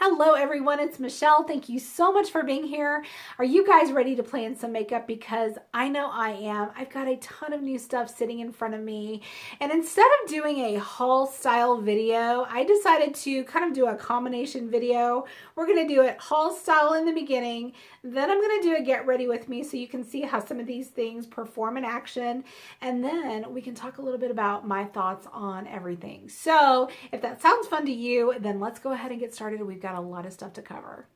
Hello everyone, it's Michelle. Thank you so much for being here. Are you guys ready to play in some makeup? Because I know I am. I've got a ton of new stuff sitting in front of me. And instead of doing a haul style video, I decided to kind of do a combination video. We're going to do it haul style in the beginning. Then I'm going to do a get ready with me so you can see how some of these things perform in action. And then we can talk a little bit about my thoughts on everything. So if that sounds fun to you, then let's go ahead and get started. We've got a lot of stuff to cover.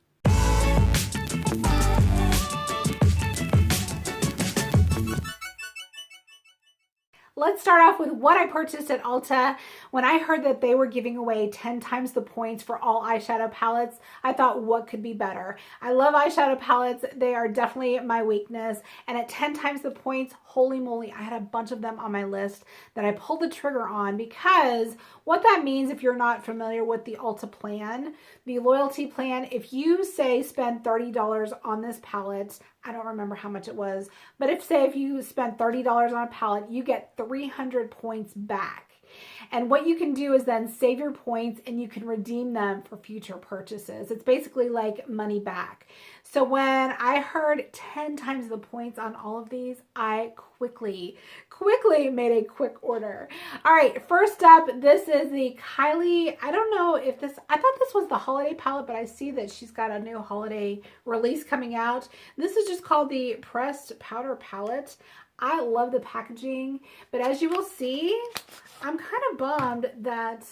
Let's start off with what I purchased at Ulta. When I heard that they were giving away 10 times the points for all eyeshadow palettes, I thought, what could be better? I love eyeshadow palettes. They are definitely my weakness. And at 10 times the points, holy moly, I had a bunch of them on my list that I pulled the trigger on, because what that means, if you're not familiar with the Ulta plan, the loyalty plan, if you say spend $30 on this palette, I don't remember how much it was, but if you spend $30 on a palette, you get 300 points back. And what you can do is then save your points and you can redeem them for future purchases. It's basically like money back. So when I heard 10 times the points on all of these, I quickly made a quick order. All right, first up, this is the Kylie. I don't know if this, I thought this was the holiday palette, but I see that she's got a new holiday release coming out. This is just called the Pressed Powder Palette. I love the packaging, but as you will see, I'm kind of bummed that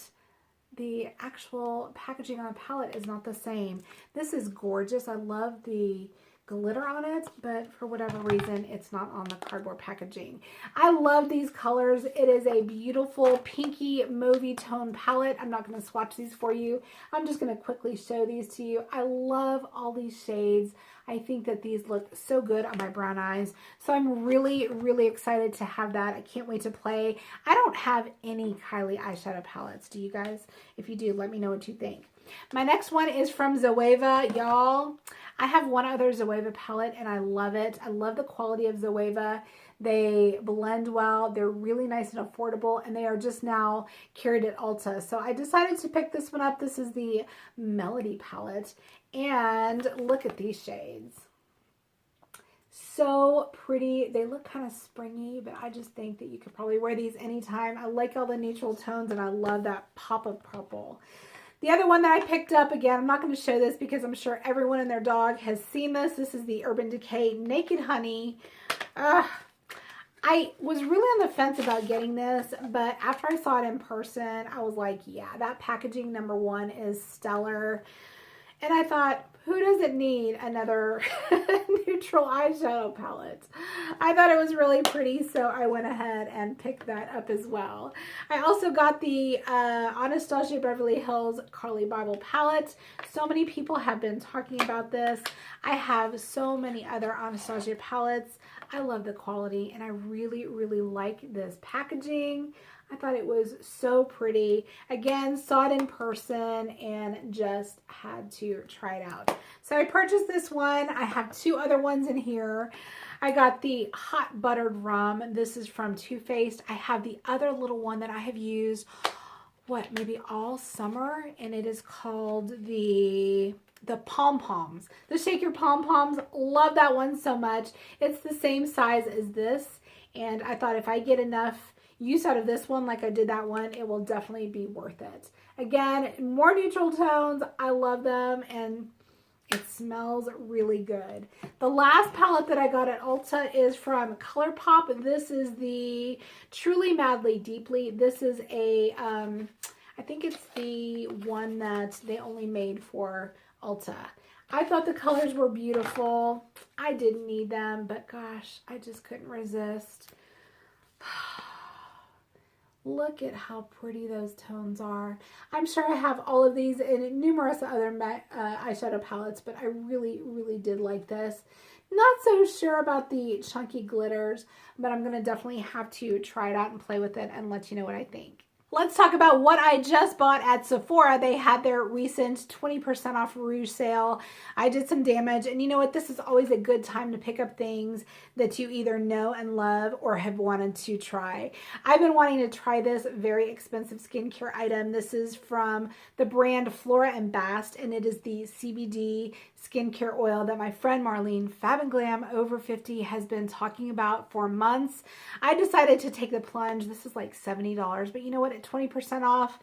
the actual packaging on the palette is not the same. This is gorgeous. I love the glitter on it, but for whatever reason, it's not on the cardboard packaging. I love these colors. It is a beautiful pinky mauvey tone palette. I'm not going to swatch these for you. I'm just going to quickly show these to you. I love all these shades. I think that these look so good on my brown eyes. So I'm really excited to have that. I can't wait to play. I don't have any Kylie eyeshadow palettes. Do you guys? If you do, let me know what you think. My next one is from Zoeva, y'all. I have one other Zoeva palette and I love it. I love the quality of Zoeva. They blend well. They're really nice and affordable, and they are just now carried at Ulta. So I decided to pick this one up. This is the Melody palette, and look at these shades. So pretty. They look kind of springy, but I just think that you could probably wear these anytime. I like all the neutral tones, and I love that pop of purple. The other one that I picked up, again, I'm not going to show this because I'm sure everyone and their dog has seen this. This is the Urban Decay Naked Honey. I was really on the fence about getting this, but after I saw it in person, I was like, yeah, that packaging, number one, is stellar. And I thought, who doesn't need another neutral eyeshadow palette? I thought it was really pretty, so I went ahead and picked that up as well. I also got the Anastasia Beverly Hills Carly Bible palette. So many people have been talking about this. I have so many other Anastasia palettes. I love the quality, and I really like this packaging. I thought it was so pretty. Again, saw it in person and just had to try it out. So I purchased this one. I have two other ones in here. I got the Hot Buttered Rum. This is from Too Faced. I have the other little one that I have used, maybe all summer, and it is called the Pom Poms. The Shake Your Pom Poms. Love that one so much. It's the same size as this, and I thought if I get enough use out of this one like I did that one, it will definitely be worth it. Again, more neutral tones. I love them, and it smells really good. The last palette that I got at Ulta is from ColourPop. This is the Truly Madly Deeply. This is a, I think it's the one that they only made for Ulta. I thought the colors were beautiful. I didn't need them, but gosh, I just couldn't resist. Look at how pretty those tones are. I'm sure I have all of these in numerous other eyeshadow palettes, but I really did like this. Not so sure about the chunky glitters, but I'm going to definitely have to try it out and play with it and let you know what I think. Let's talk about what I just bought at Sephora. They had their recent 20% off rouge sale. I did some damage, and you know what? This is always a good time to pick up things that you either know and love or have wanted to try. I've been wanting to try this very expensive skincare item. This is from the brand Flora and Bast, and it is the CBD skincare oil that my friend Marlene, Fab and Glam Over 50, has been talking about for months. I decided to take the plunge. This is like $70, but you know what? At 20% off,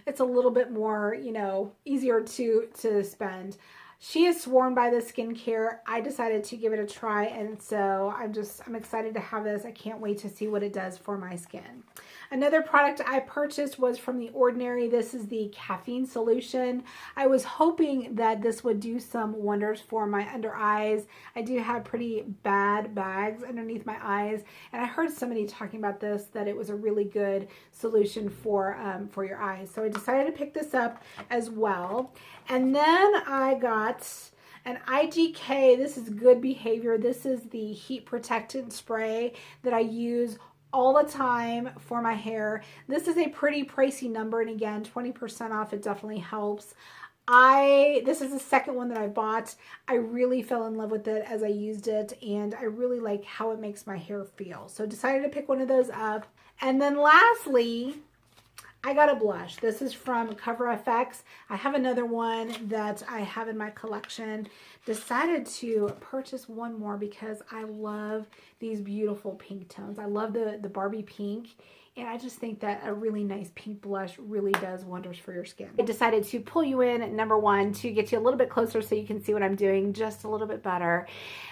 it's a little bit more, you know, easier to spend. She is sworn by this skincare. I decided to give it a try, and so I'm excited to have this. I can't wait to see what it does for my skin. Another product I purchased was from The Ordinary. This is the caffeine solution. I was hoping that this would do some wonders for my under eyes. I do have pretty bad bags underneath my eyes, and I heard somebody talking about this, that it was a really good solution for your eyes. So I decided to pick this up as well. And then I got an IGK. This is Good Behavior. This is the heat protectant spray that I use all the time for my hair. This is a pretty pricey number, and again, 20% off. It definitely helps. This is the second one that I bought. I really fell in love with it as I used it, and I really like how it makes my hair feel. So decided to pick one of those up. And then lastly, I got a blush. This is from Cover FX. I have another one that I have in my collection. Decided to purchase one more because I love these beautiful pink tones. I love the Barbie pink, and I just think that a really nice pink blush really does wonders for your skin. I decided to pull you in, number one, to get you a little bit closer so you can see what I'm doing just a little bit better.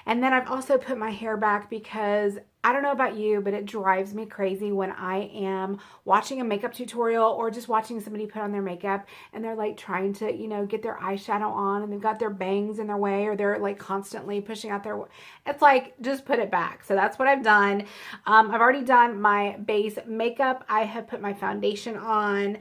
And then I've also put my hair back because I don't know about you, but it drives me crazy when I am watching a makeup tutorial or just watching somebody put on their makeup and they're like trying to, you know, get their eyeshadow on, and they've got their bangs in their way, or they're like constantly pushing out their, it's like, just put it back. So that's what I've done. I've already done my base makeup. I have put my foundation on,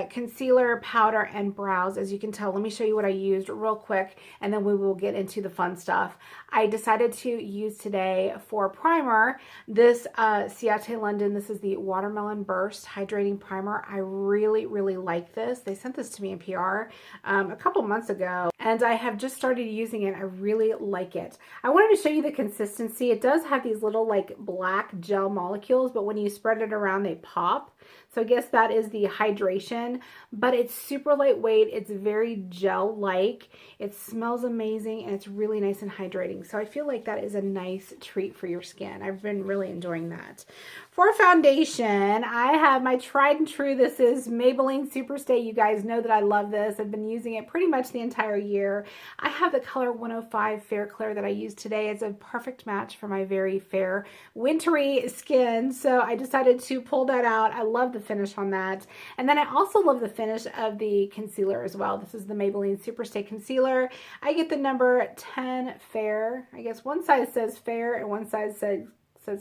concealer, powder, and brows. As you can tell, let me show you what I used real quick, and then we will get into the fun stuff. I decided to use today for primer this Ciate London. This is the Watermelon Burst Hydrating Primer. I really, really like this. They sent this to me in PR a couple months ago, and I have just started using it. I really like it. I wanted to show you the consistency. It does have these little like black gel molecules, but when you spread it around, they pop. So I guess that is the hydration, but it's super lightweight. It's very gel-like. It smells amazing, and it's really nice and hydrating. So I feel like that is a nice treat for your skin. I've been really enjoying that. For foundation, I have my tried and true. This is Maybelline Superstay. You guys know that I love this. I've been using it pretty much the entire year. I have the color 105 Fair Clear that I used today. It's a perfect match for my very fair, wintry skin. So I decided to pull that out. I love the finish on that. And then I also love the finish of the concealer as well. This is the Maybelline Superstay Concealer. I get the number 10 Fair. I guess one side says Fair and one side says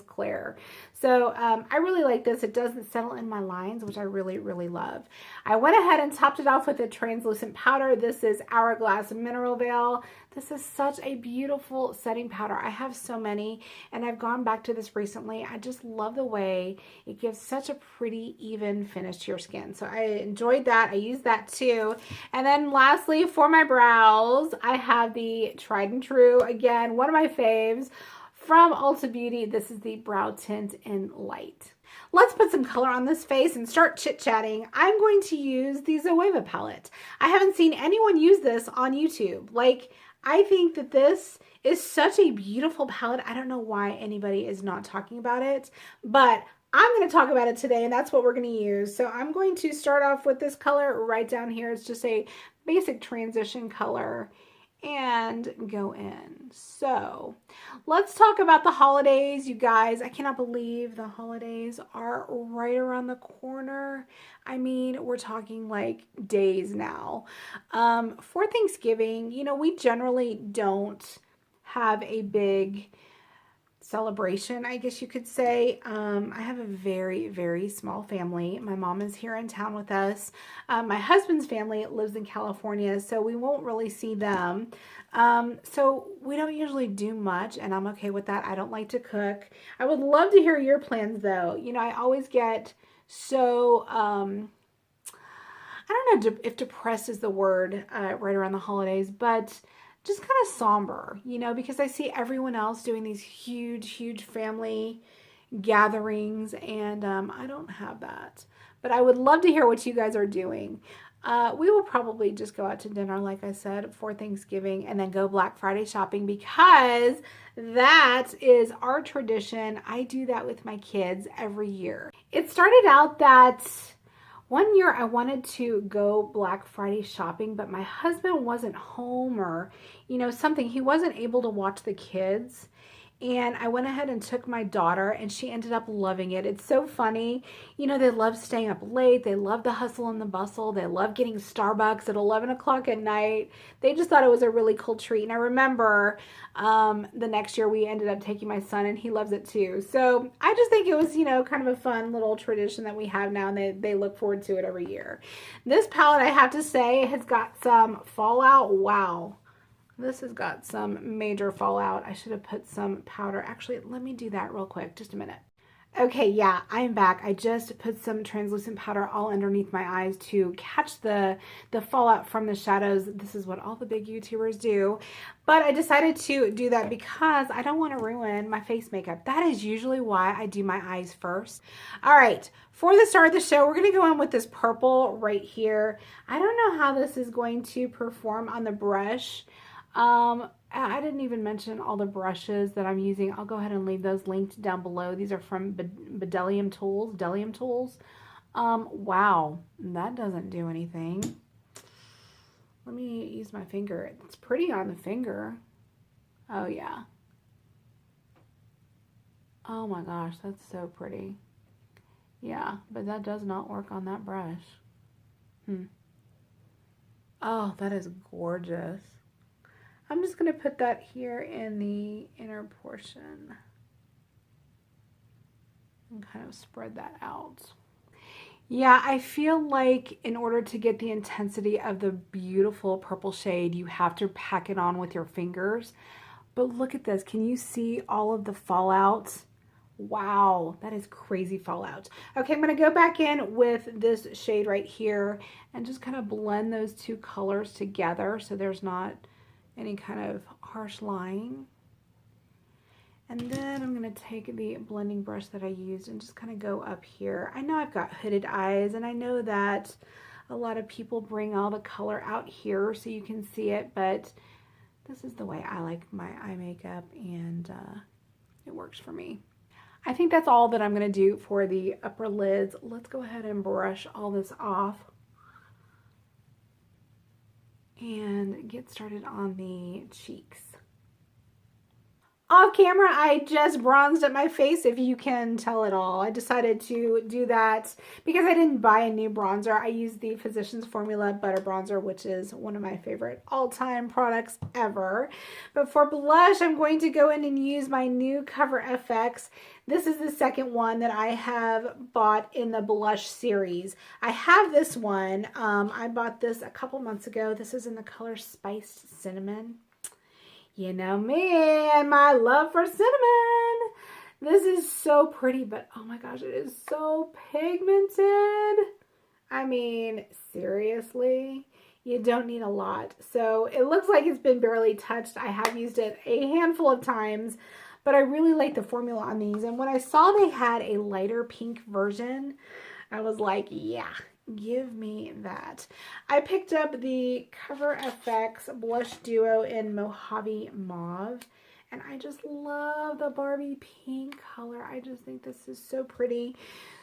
Claire. So I really like this. It doesn't settle in my lines, which I really, really love. I went ahead and topped it off with a translucent powder. This is Hourglass Mineral Veil. This is such a beautiful setting powder. I have so many, and I've gone back to this recently. I just love the way it gives such a pretty, even finish to your skin. So I enjoyed that. I used that too. And then lastly, for my brows, I have the tried and true, again, one of my faves, from Ulta Beauty. This is the Brow Tint in Light. Let's put some color on this face and start chit-chatting. I'm going to use the Zoeva palette. I haven't seen anyone use this on YouTube. Like, I think that this is such a beautiful palette. I don't know why anybody is not talking about it, but I'm going to talk about it today, and that's what we're going to use. So I'm going to start off with this color right down here. It's just a basic transition color, and go in. So let's talk about the holidays, you guys. I cannot believe the holidays are right around the corner. I mean, we're talking like days now. For Thanksgiving, you know, we generally don't have a big celebration, I guess you could say. I have a very, very small family. My mom is here in town with us. My husband's family lives in California, so we won't really see them. So we don't usually do much, and I'm okay with that. I don't like to cook. I would love to hear your plans, though. You know, I always get So, I don't know if depressed is the word right around the holidays, but just kind of somber, you know, because I see everyone else doing these huge, huge family gatherings, and I don't have that. But I would love to hear what you guys are doing. We will probably just go out to dinner, like I said, for Thanksgiving and then go Black Friday shopping because that is our tradition. I do that with my kids every year. It started out that one year I wanted to go Black Friday shopping, but my husband wasn't home or, you know, something. He wasn't able to watch the kids. And I went ahead and took my daughter, and she ended up loving it. It's so funny. You know, they love staying up late. They love the hustle and the bustle. They love getting Starbucks at 11 o'clock at night. They just thought it was a really cool treat. And I remember the next year we ended up taking my son, and he loves it too. So I just think it was, you know, kind of a fun little tradition that we have now, and they look forward to it every year. This palette, I have to say, has got some fallout. Wow. This has got some major fallout. I should have put some powder. Actually, let me do that real quick. Just a minute. Okay, yeah, I'm back. I just put some translucent powder all underneath my eyes to catch the fallout from the shadows. This is what all the big YouTubers do. But I decided to do that because I don't want to ruin my face makeup. That is usually why I do my eyes first. All right, for the start of the show, we're going to go in with this purple right here. I don't know how this is going to perform on the brush. I didn't even mention all the brushes that I'm using. I'll go ahead and leave those linked down below. These are from Bdellium Tools. Wow, that doesn't do anything. Let me use my finger. It's pretty on the finger. Oh, yeah. Oh my gosh, that's so pretty. Yeah, but that does not work on that brush. Oh, that is gorgeous. I'm just going to put that here in the inner portion and kind of spread that out. Yeah, I feel like in order to get the intensity of the beautiful purple shade, you have to pack it on with your fingers. But look at this. Can you see all of the fallout? Wow, that is crazy fallout. Okay, I'm going to go back in with this shade right here and just kind of blend those two colors together so there's not any kind of harsh line. And then I'm going to take the blending brush that I used and just kind of go up here. I know I've got hooded eyes, and I know that a lot of people bring all the color out here so you can see it, but this is the way I like my eye makeup, and it works for me. I think that's all that I'm going to do for the upper lids. Let's go ahead and brush all this off and get started on the cheeks. Off camera, I just bronzed up my face, if you can tell at all. I decided to do that because I didn't buy a new bronzer. I used the Physicians Formula Butter Bronzer, which is one of my favorite all-time products ever. But for blush, I'm going to go in and use my new Cover FX. This is the second one that I have bought in the blush series. I have this one. I bought this a couple months ago. This is in the color Spiced Cinnamon. You know me and my love for cinnamon. This is so pretty, but oh my gosh, it is so pigmented. I mean, seriously, you don't need a lot. So it looks like it's been barely touched. I have used it a handful of times, but I really like the formula on these. And when I saw they had a lighter pink version, I was like, yeah, give me that. I picked up the Cover FX Blush Duo in Mojave Mauve, and I just love the Barbie pink color. I just think this is so pretty.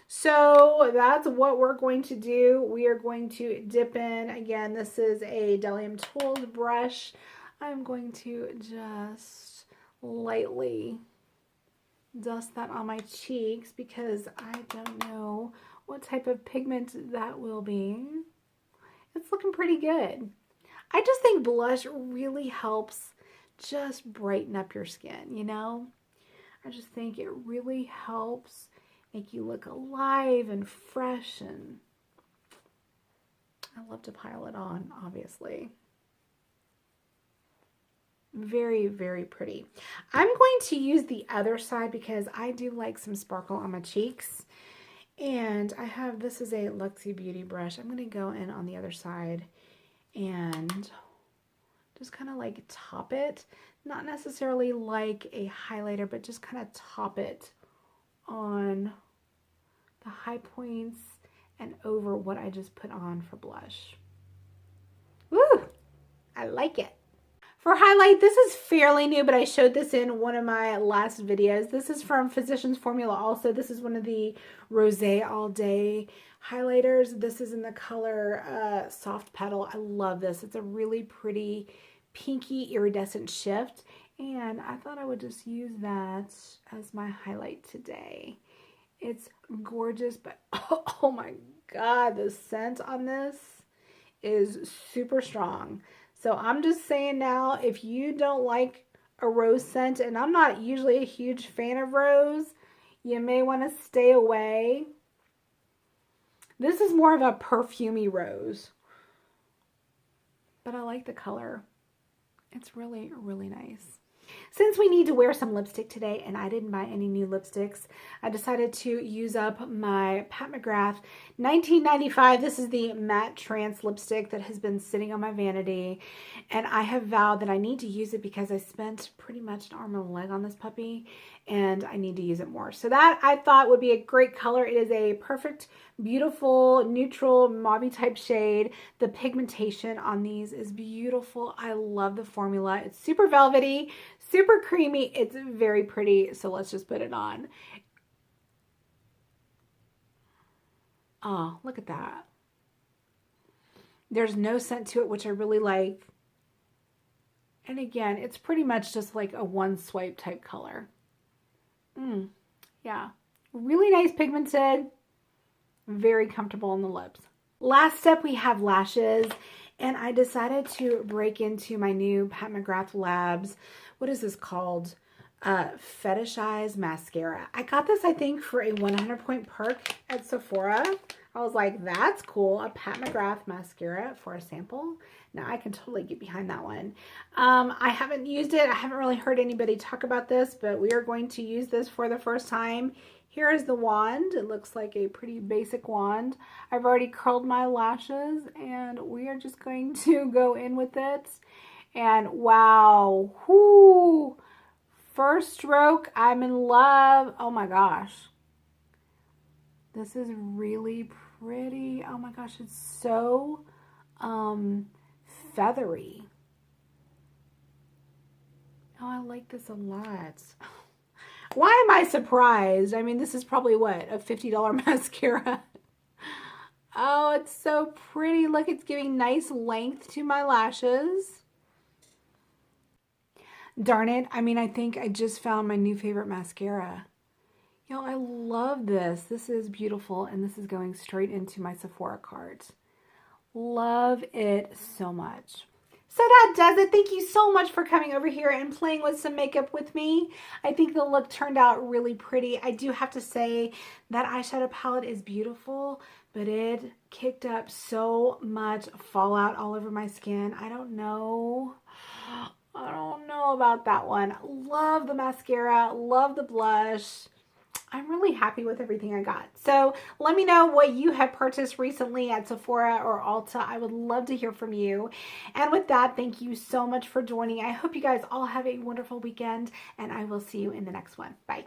So that's what we're going to do. We are going to dip in. Again, this is a Bdellium Tools brush. I'm going to just lightly dust that on my cheeks because I don't know what type of pigment that will be. It's looking pretty good. I just think blush really helps just brighten up your skin, you know? I just think it really helps make you look alive and fresh, and I love to pile it on, obviously. Very, very pretty. I'm going to use the other side because I do like some sparkle on my cheeks. And I have, this is a Luxie Beauty brush. I'm going to go in on the other side and just kind of like top it. Not necessarily like a highlighter, but just kind of top it on the high points and over what I just put on for blush. Woo! I like it. For highlight, this is fairly new, but I showed this in one of my last videos. This is from Physicians Formula also. This is one of the Rosé All Day highlighters. This is in the color Soft Petal. I love this. It's a really pretty pinky iridescent shift, and I thought I would just use that as my highlight today. It's gorgeous, but oh my God, the scent on this is super strong. So I'm just saying now, if you don't like a rose scent, and I'm not usually a huge fan of rose, you may want to stay away. This is more of a perfumey rose, but I like the color. It's really, really nice. Since we need to wear some lipstick today and I didn't buy any new lipsticks, I decided to use up my Pat McGrath 1995. This is the matte trance lipstick that has been sitting on my vanity, and I have vowed that I need to use it because I spent pretty much an arm and a leg on this puppy and I need to use it more. So that I thought would be a great color. It is a perfect, beautiful, neutral, mauve type shade. The pigmentation on these is beautiful. I love the formula. It's super velvety, super creamy. It's very pretty. So let's just put it on. Oh, look at that. There's no scent to it, which I really like. And again, it's pretty much just like a one swipe type color. Yeah, really nice pigmented, very comfortable on the lips. Last step, we have lashes, and I decided to break into my new Pat McGrath Labs. What is this called? Fetishize Mascara. I got this, I think, for a 100-point perk at Sephora. I was like, that's cool. A Pat McGrath mascara for a sample. Now I can totally get behind that one. I haven't used it. I haven't really heard anybody talk about this, but we are going to use this for the first time. Here is the wand. It looks like a pretty basic wand. I've already curled my lashes, and we are just going to go in with it. And wow, whoo! First stroke, I'm in love. Oh my gosh. This is really pretty. Oh my gosh, it's so feathery. Oh, I like this a lot. Why am I surprised? I mean, this is probably what, a $50 mascara. Oh, it's so pretty. Look, it's giving nice length to my lashes. Darn it. I mean, I think I just found my new favorite mascara. Yo, I love this. This is beautiful, and this is going straight into my Sephora cart. Love it so much. So that does it. Thank you so much for coming over here and playing with some makeup with me. I think the look turned out really pretty. I do have to say that eyeshadow palette is beautiful, but it kicked up so much fallout all over my skin. I don't know about that one. Love the mascara, love the blush. I'm really happy with everything I got. So let me know what you have purchased recently at Sephora or Ulta. I would love to hear from you. And with that, thank you so much for joining. I hope you guys all have a wonderful weekend, and I will see you in the next one. Bye.